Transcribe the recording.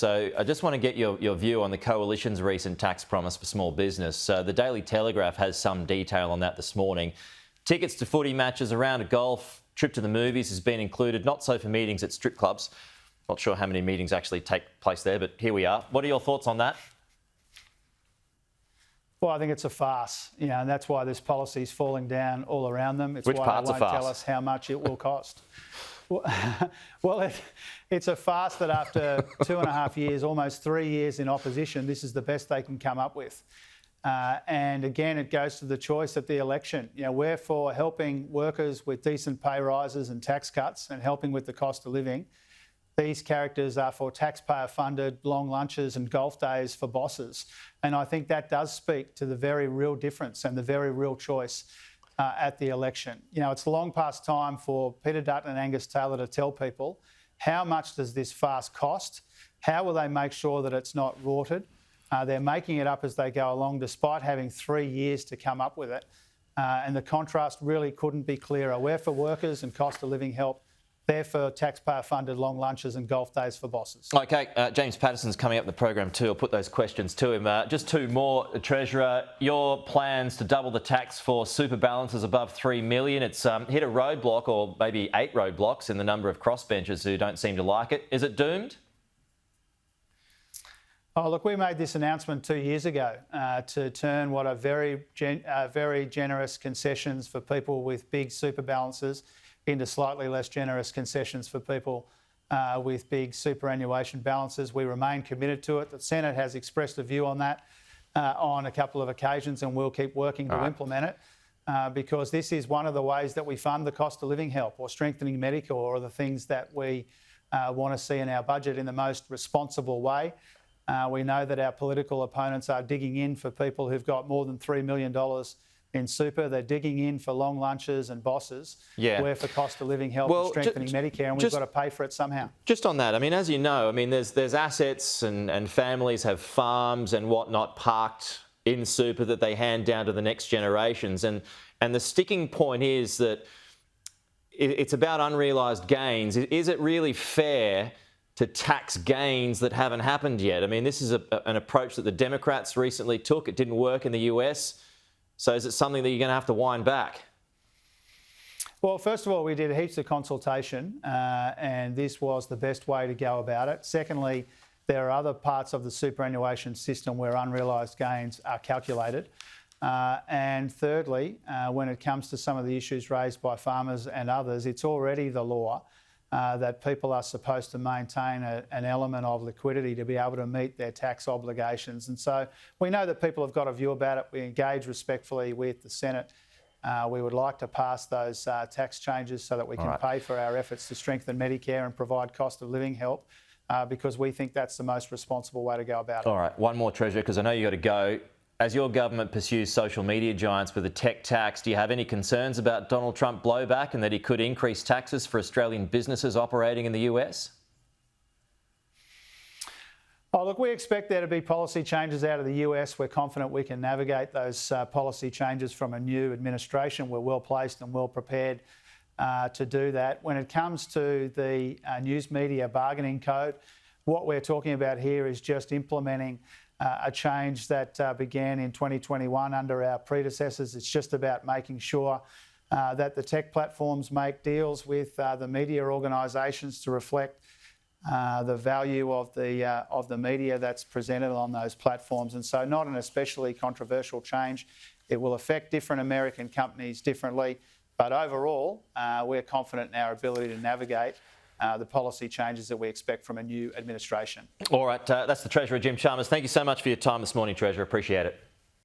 So I just want to get your view on the Coalition's recent tax promise for small business. The Daily Telegraph has some detail on that this morning. Tickets to footy matches, a round of golf, trip to the movies has been included, not so for meetings at strip clubs. Not sure how many meetings actually take place there, but here we are. What are your thoughts on that? Well, I think it's a farce, and that's why this policy is falling down all around them. It's Which why part's they a won't farce? tell us how much it will cost. Well, it's a farce that after 2.5 years, almost 3 years in opposition, this is the best they can come up with. And again, it goes to the choice at the election. We're for helping workers with decent pay rises and tax cuts and helping with the cost of living. These characters are for taxpayer-funded long lunches and golf days for bosses. And I think that does speak to the very real difference and the very real choice at the election. It's long past time for Peter Dutton and Angus Taylor to tell people how much does this farce cost? How will they make sure that it's not rorted? They're making it up as they go along, despite having 3 years to come up with it. And the contrast really couldn't be clearer. We're for workers and cost of living help. They're for taxpayer-funded long lunches and golf days for bosses. OK, James Patterson's coming up in the program too. I'll put those questions to him. Just two more, Treasurer. Your plans to double the tax for super balances above $3 million. It's hit a roadblock, or maybe 8 roadblocks in the number of crossbenchers who don't seem to like it. Is it doomed? Oh, look, we made this announcement 2 years ago to turn what are very generous concessions for people with big super balances into slightly less generous concessions for people with big superannuation balances. We remain committed to it. The Senate has expressed a view on that on a couple of occasions, and we'll keep working to implement it because this is one of the ways that we fund the cost of living help, or strengthening Medicare, or the things that we want to see in our budget in the most responsible way. We know that our political opponents are digging in for people who've got more than $3 million in super. They're digging in for long lunches and bosses. Yeah. We're for cost of living help and strengthening Medicare, and we've got to pay for it somehow. Just on that, as you know, there's assets and families have farms and whatnot parked in super that they hand down to the next generations. And the sticking point is that it's about unrealised gains. Is it really fair to tax gains that haven't happened yet? This is an approach that the Democrats recently took. It didn't work in the US. So is it something that you're going to have to wind back? Well, first of all, we did heaps of consultation and this was the best way to go about it. Secondly, there are other parts of the superannuation system where unrealised gains are calculated. And thirdly, when it comes to some of the issues raised by farmers and others, it's already the law that people are supposed to maintain an element of liquidity to be able to meet their tax obligations. And so we know that people have got a view about it. We engage respectfully with the Senate. We would like to pass those tax changes so that we can pay for our efforts to strengthen Medicare and provide cost of living help because we think that's the most responsible way to go about it. All right, one more, Treasurer, because I know you've got to go. As your government pursues social media giants with a tech tax, do you have any concerns about Donald Trump blowback and that he could increase taxes for Australian businesses operating in the US? Oh, look, we expect there to be policy changes out of the US. We're confident we can navigate those policy changes from a new administration. We're well placed and well prepared to do that. When it comes to the news media bargaining code, what we're talking about here is just implementing a change that began in 2021 under our predecessors. It's just about making sure that the tech platforms make deals with the media organisations to reflect the value of the media that's presented on those platforms. And so not an especially controversial change. It will affect different American companies differently. But overall, we're confident in our ability to navigate the policy changes that we expect from a new administration. All right, that's the Treasurer, Jim Chalmers. Thank you so much for your time this morning, Treasurer. Appreciate it.